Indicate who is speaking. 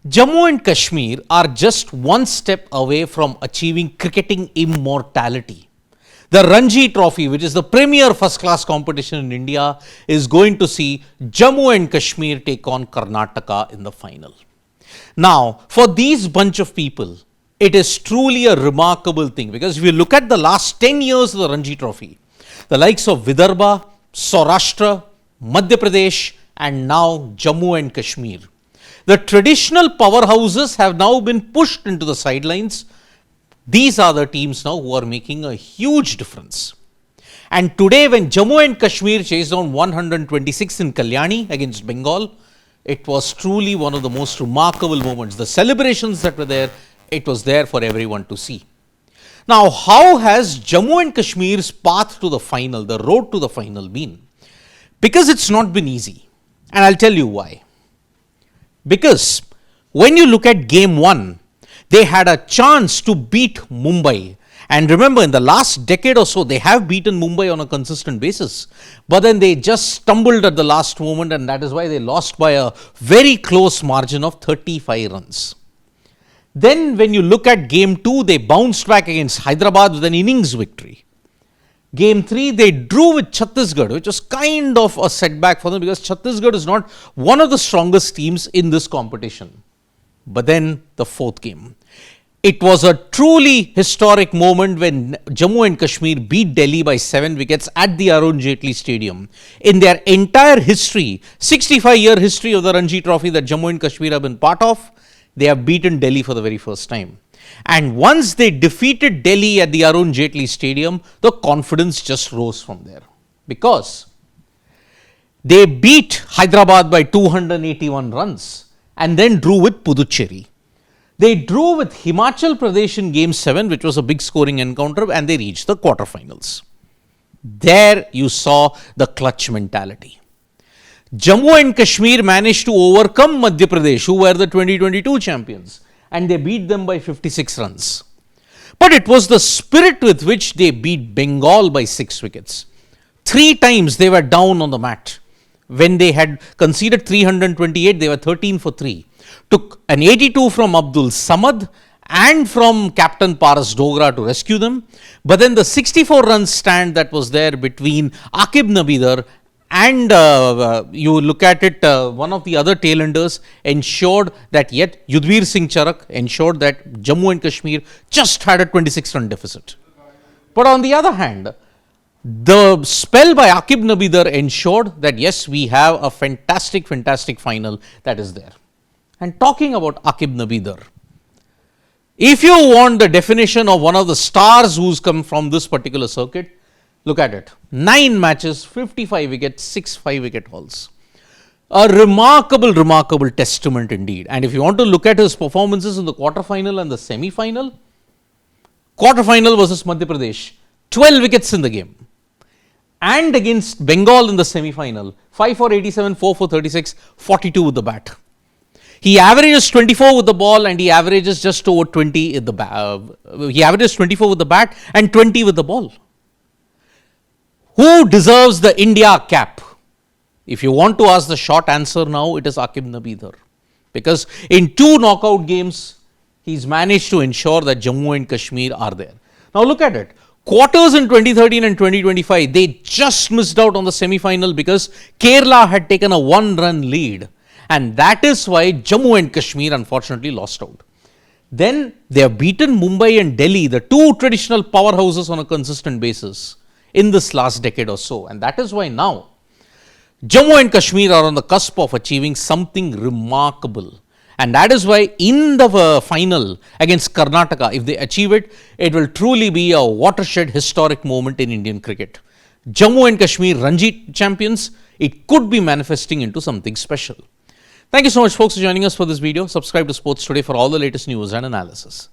Speaker 1: Jammu and Kashmir are just one step away from achieving cricketing immortality. The Ranji Trophy, which is the premier first-class competition in India, is going to see Jammu and Kashmir take on Karnataka in the final. Now, for these bunch of people, it is truly a remarkable thing because if you look at the last 10 years of the Ranji Trophy, the likes of Vidarbha, Saurashtra, Madhya Pradesh, and now Jammu and Kashmir, the traditional powerhouses have now been pushed into the sidelines. These are the teams now who are making a huge difference. And today, when Jammu and Kashmir chased down 126 in Kalyani against Bengal, it was truly one of the most remarkable moments. The celebrations that were there, it was there for everyone to see. Now, how has Jammu and Kashmir's path to the final, the road to the final been? Because it's not been easy. And I'll tell you why. Because when you look at game 1, they had a chance to beat Mumbai. And remember, in the last decade or so, they have beaten Mumbai on a consistent basis. But then they just stumbled at the last moment, and that is why they lost by a very close margin of 35 runs. Then when you look at game 2, they bounced back against Hyderabad with an innings victory. Game 3, they drew with Chhattisgarh, which was kind of a setback for them because Chhattisgarh is not one of the strongest teams in this competition. But then the 4th game. It was a truly historic moment when Jammu and Kashmir beat Delhi by 7 wickets at the Arun Jaitley Stadium. In their entire history, 65-year history of the Ranji Trophy that Jammu and Kashmir have been part of, they have beaten Delhi for the very first time. And once they defeated Delhi at the Arun Jaitley Stadium, the confidence just rose from there. Because they beat Hyderabad by 281 runs and then drew with Puducherry. They drew with Himachal Pradesh in game 7, which was a big scoring encounter, and they reached the quarterfinals. There you saw the clutch mentality. Jammu and Kashmir managed to overcome Madhya Pradesh, who were the 2022 champions, and they beat them by 56 runs. But it was the spirit with which they beat Bengal by 6 wickets. 3 times they were down on the mat. When they had conceded 328, they were 13 for 3. Took an 82 from Abdul Samad and from captain Paras Dogra to rescue them. But then the 64 run stand that was there between Aqib Nabidar and you look at it, one of the other tailenders ensured that yet Yudhvir Singh Charak ensured that Jammu and Kashmir just had a 26 run deficit. But on the other hand, the spell by Aqib Nabidar ensured that yes, we have a fantastic final that is there. And talking about Aqib Nabidar, if you want the definition of one of the stars who's come from this particular circuit, look at it. 9 matches, 55 wickets, 6 5-wicket hauls. A remarkable testament indeed. And if you want to look at his performances in the quarterfinal and the semi-final, quarterfinal versus Madhya Pradesh, 12 wickets in the game. And against Bengal in the semi-final, 5 for 87, 4 for 36, 42 with the bat. He averages 24 with the ball and he averages just over 20 in the bat. He averages 24 with the bat and 20 with the ball. Who deserves the India cap? If you want to ask the short answer now, it is Aqib Nabidar. Because in 2 knockout games, he's managed to ensure that Jammu and Kashmir are there. Now look at it. Quarters in 2013 and 2025, they just missed out on the semi-final because Kerala had taken a 1-run lead. And that is why Jammu and Kashmir unfortunately lost out. Then they have beaten Mumbai and Delhi, the 2 traditional powerhouses on a consistent basis in this last decade or so. And that is why now Jammu and Kashmir are on the cusp of achieving something remarkable. And that is why in the final against Karnataka, if they achieve it, it will truly be a watershed historic moment in Indian cricket. Jammu and Kashmir Ranji champions, it could be manifesting into something special. Thank you so much folks for joining us for this video. Subscribe to Sports Today for all the latest news and analysis.